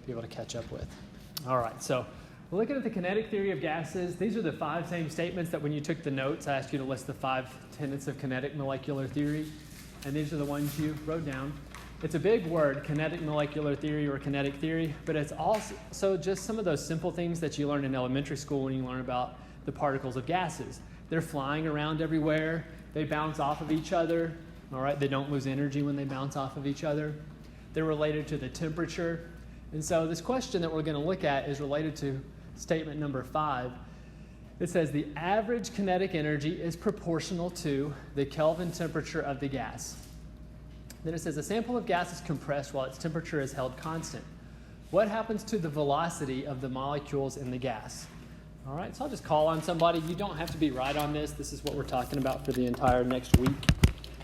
be able to catch up with. All right, so we're looking at the kinetic theory of gases. These are the 5 same statements that when you took the notes, I asked you to list the 5 tenets of kinetic molecular theory. And these are the ones you wrote down. It's a big word, kinetic molecular theory or kinetic theory, but it's also just some of those simple things that you learn in elementary school when you learn about the particles of gases. They're flying around everywhere. They bounce off of each other. All right, they don't lose energy when they bounce off of each other. They're related to the temperature. And so this question that we're going to look at is related to statement number 5. It says the average kinetic energy is proportional to the Kelvin temperature of the gas. Then it says a sample of gas is compressed while its temperature is held constant. What happens to the velocity of the molecules in the gas? All right, so I'll just call on somebody. You don't have to be right on this. This is what we're talking about for the entire next week.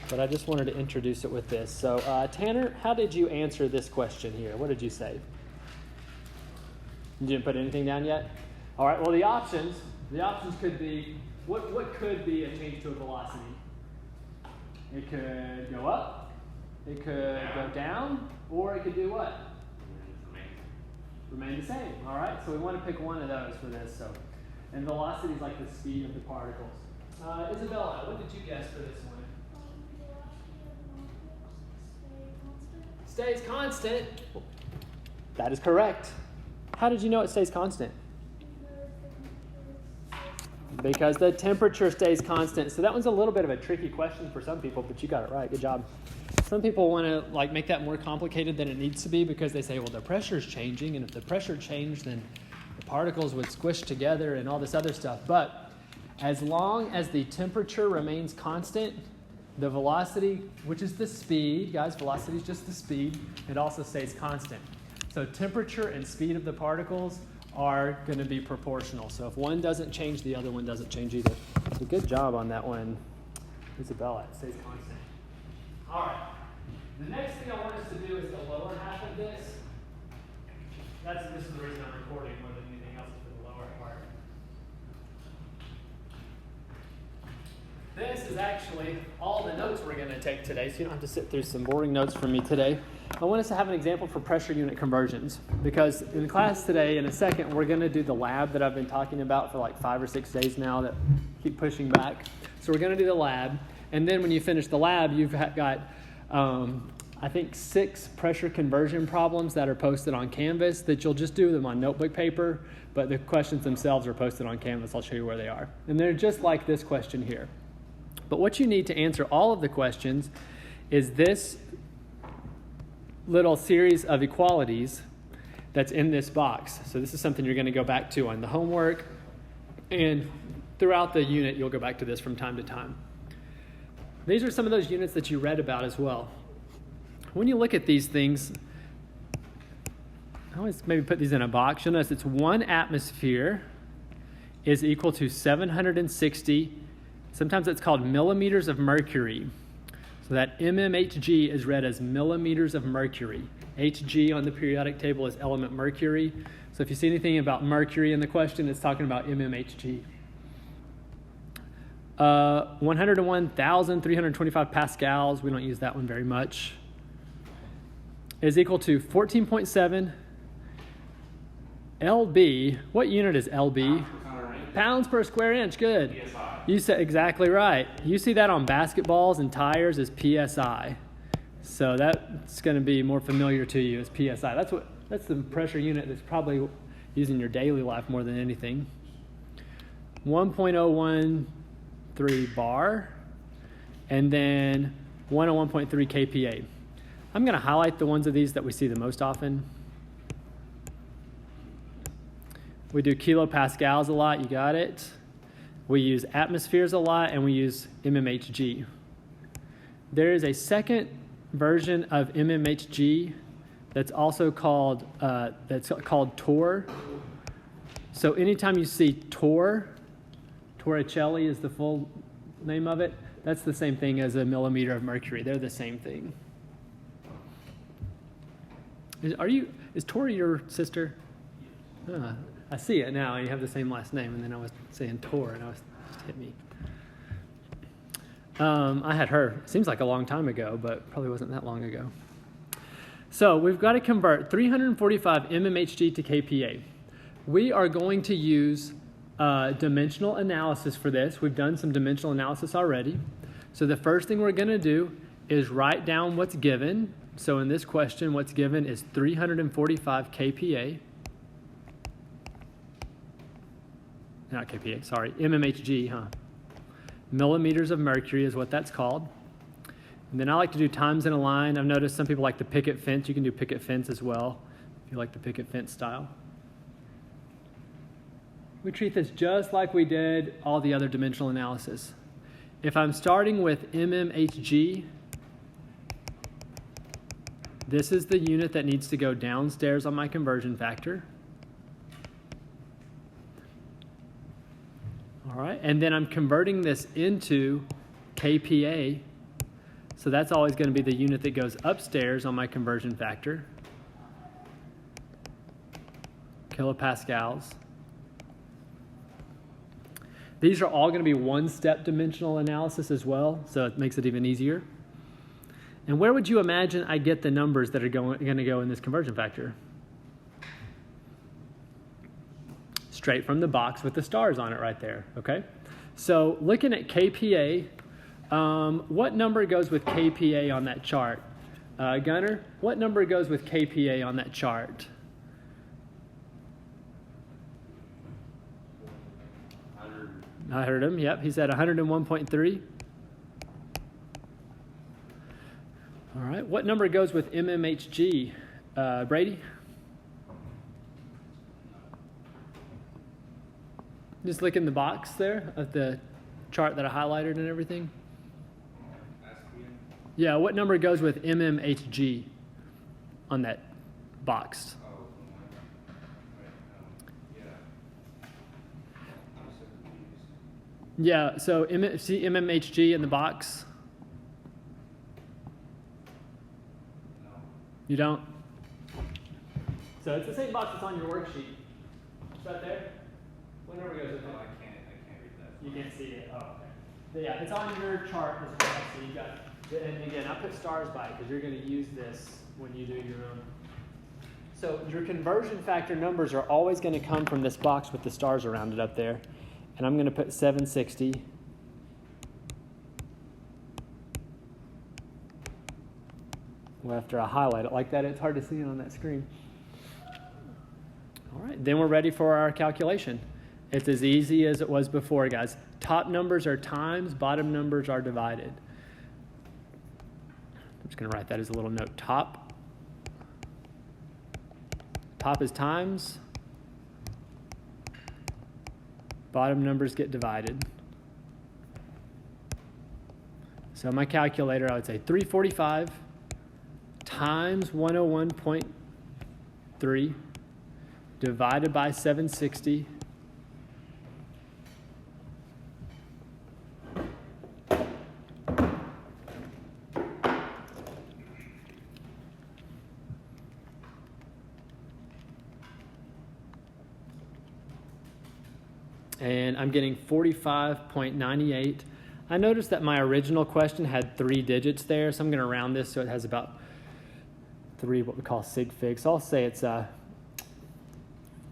But I just wanted to introduce it with this. So Tanner, how did you answer this question here? What did you say? You didn't put anything down yet? All right, well, the options could be, what could be a change to a velocity? It could go up. It could go down, or it could do what? Remain the same. All right, so we want to pick one of those for this. So, and velocity is like the speed of the particles. Isabella, what did you guess for this one? Stays constant. That is correct. How did you know it stays constant? Because the temperature stays constant. So that one's a little bit of a tricky question for some people, but you got it right. Good job. Some people want to make that more complicated than it needs to be because they say, well, the pressure's changing, and if the pressure changed, then the particles would squish together and all this other stuff. But as long as the temperature remains constant, the velocity, which is the speed, guys, velocity is just the speed, it also stays constant. So temperature and speed of the particles are going to be proportional. So if one doesn't change, the other one doesn't change either. So good job on that one, Isabella. It stays constant. All right. The next thing I want us to do is the lower half of this. This is the reason I'm recording more than anything else for the lower part. This is actually all the notes we're going to take today, so you don't have to sit through some boring notes from me today. I want us to have an example for pressure unit conversions, because in class today, in a second, we're going to do the lab that I've been talking about for like 5 or 6 days now that keep pushing back. So we're going to do the lab, and then when you finish the lab, you've got I think 6 pressure conversion problems that are posted on Canvas that you'll just do them on notebook paper, but the questions themselves are posted on Canvas. I'll show you where they are. And they're just like this question here. But what you need to answer all of the questions is this little series of equalities that's in this box. So this is something you're going to go back to on the homework, and throughout the unit you'll go back to this from time to time. These are some of those units that you read about as well. When you look at these things, I always maybe put these in a box. You'll notice it's 1 atmosphere is equal to 760. Sometimes it's called millimeters of mercury. So that mmHg is read as millimeters of mercury. Hg on the periodic table is element mercury. So if you see anything about mercury in the question, it's talking about mmHg. 101,325 pascals, we don't use that one very much, is equal to 14.7 lb. What unit is lb? Pounds per square inch. Good. PSI. You said exactly right. You see that on basketballs and tires as PSI. So that's going to be more familiar to you as PSI. That's the pressure unit that's probably used in your daily life more than anything. 1.013 bar, and then 101.3 kPa. I'm going to highlight the ones of these that we see the most often. We do kilopascals a lot, you got it. We use atmospheres a lot, and we use mmHg. There is a second version of mmHg that's also called torr. So anytime you see torr, Torricelli is the full name of it, that's the same thing as a millimeter of mercury. They're the same thing. Is Tori your sister? I see it now. You have the same last name, and then I was saying Tor, and it just hit me. I had her. Seems like a long time ago, but probably wasn't that long ago. So we've got to convert 345 mmHg to kPa. We are going to use dimensional analysis for this. We've done some dimensional analysis already. So the first thing we're going to do is write down what's given. So in this question, what's given is 345 kPa. Not kPa, sorry, mmHg, huh? Millimeters of mercury is what that's called. And then I like to do times in a line. I've noticed some people like the picket fence. You can do picket fence as well if you like the picket fence style. We treat this just like we did all the other dimensional analysis. If I'm starting with mmHg, this is the unit that needs to go downstairs on my conversion factor. All right, and then I'm converting this into kPa. So that's always going to be the unit that goes upstairs on my conversion factor. Kilopascals. These are all going to be one-step dimensional analysis as well, so it makes it even easier. And where would you imagine I get the numbers that are going to go in this conversion factor? Straight from the box with the stars on it right there, okay? So looking at kPa, what number goes with kPa on that chart? Gunnar, what number goes with kPa on that chart? I heard him, yep. He said 101.3. All right, what number goes with mmHg? Brady? Just look in the box there of the chart that I highlighted and everything. Yeah, what number goes with mmHg on that box? Yeah, so see mmHg in the box? You don't? So it's the same box that's on your worksheet. It's right there. What number goes with it? I can't read that. You can't see it. Oh, okay. So yeah, it's on your chart as well. So you got, and again, I put stars by it because you're going to use this when you do your own. So your conversion factor numbers are always going to come from this box with the stars around it up there. And I'm going to put 760. Well, after I highlight it like that, it's hard to see it on that screen. All right, then we're ready for our calculation. It's as easy as it was before, guys. Top numbers are times, bottom numbers are divided. I'm just going to write that as a little note. Top is times. Bottom numbers get divided. So my calculator, I would say 345 times 101.3 divided by 760 and I'm getting 45.98. I noticed that my original question had 3 digits there, so I'm going to round this so it has about 3 what we call sig figs. So I'll say it's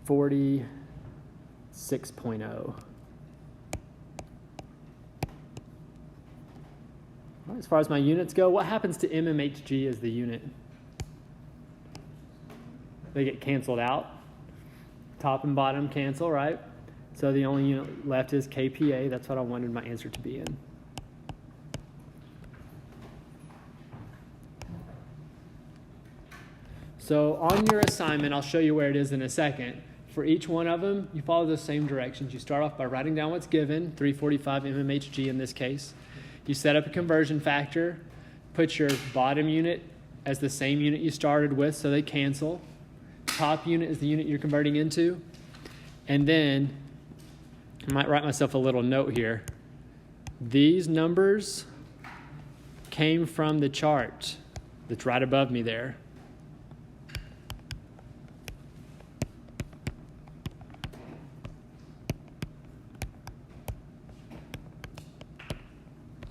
46.0. As far as my units go, what happens to mmHg as the unit? They get canceled out. Top and bottom cancel, right? So the only unit left is kPa. That's what I wanted my answer to be in. So on your assignment, I'll show you where it is in a second. For each one of them, you follow the same directions. You start off by writing down what's given, 345 mmHg in this case. You set up a conversion factor, put your bottom unit as the same unit you started with, so they cancel. Top unit is the unit you're converting into. And then I might write myself a little note here. These numbers came from the chart that's right above me there.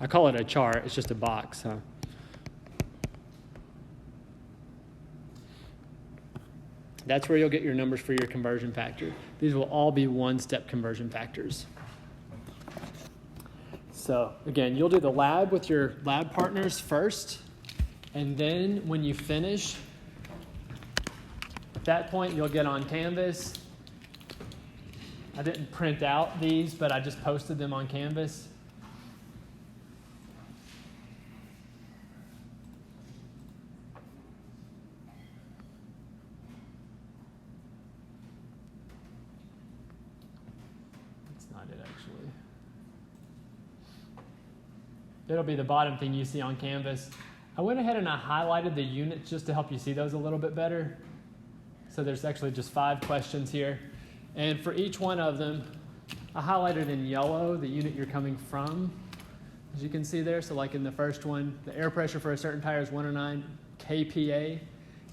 I call it a chart. It's just a box, huh? That's where you'll get your numbers for your conversion factor. These will all be one-step conversion factors. So again, you'll do the lab with your lab partners first, and then when you finish, at that point you'll get on Canvas. I didn't print out these, but I just posted them on Canvas. It'll be the bottom thing you see on Canvas. I went ahead and I highlighted the units just to help you see those a little bit better. So there's actually just 5 questions here. And for each one of them, I highlighted in yellow the unit you're coming from, as you can see there. So like in the first one, the air pressure for a certain tire is 109 kPa,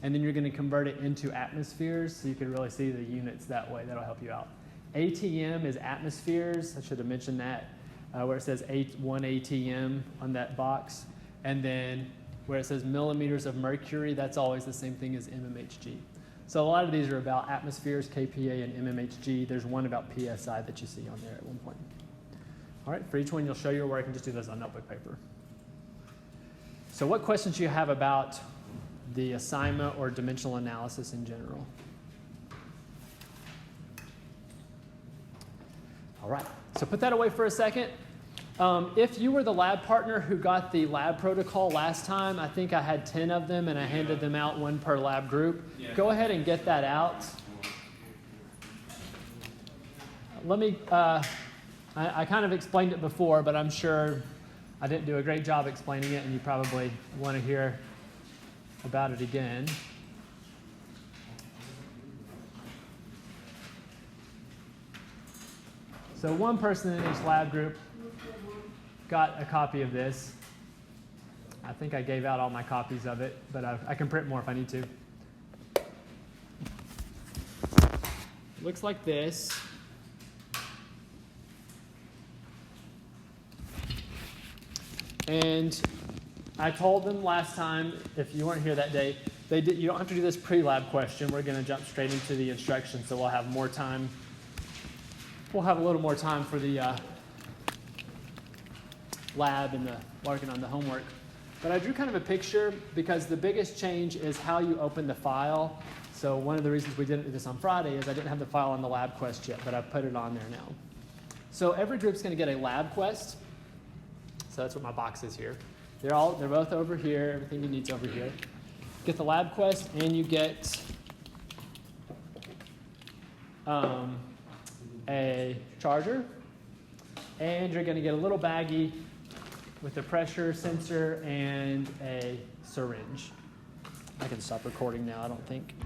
and then you're going to convert it into atmospheres, so you can really see the units that way. That'll help you out. ATM is atmospheres. I should have mentioned that. Where it says 1 ATM on that box. And then where it says millimeters of mercury, that's always the same thing as mmHg. So a lot of these are about atmospheres, kPa, and mmHg. There's one about PSI that you see on there at one point. All right, for each one, you'll show your work and just do those on notebook paper. So what questions do you have about the assignment or dimensional analysis in general? All right. So put that away for a second. If you were the lab partner who got the lab protocol last time, I think I had 10 of them and I handed them out, 1 per lab group. Yeah. Go ahead and get that out. Let me, I kind of explained it before, but I'm sure I didn't do a great job explaining it, and you probably want to hear about it again. So 1 person in each lab group got a copy of this. I think I gave out all my copies of it, but I can print more if I need to. It looks like this. And I told them last time, if you weren't here that day, you don't have to do this pre-lab question. We're going to jump straight into the instructions, so we'll have more time. We'll have a little more time for the lab and the working on the homework. But I drew kind of a picture because the biggest change is how you open the file. So one of the reasons we didn't do this on Friday is I didn't have the file on the lab quest yet, but I've put it on there now. So every group's going to get a lab quest. So that's what my box is here. They're both over here. Everything you need's over here. Get the lab quest, and you get a charger, and you're going to get a little baggie with a pressure sensor and a syringe. I can stop recording now, I don't think.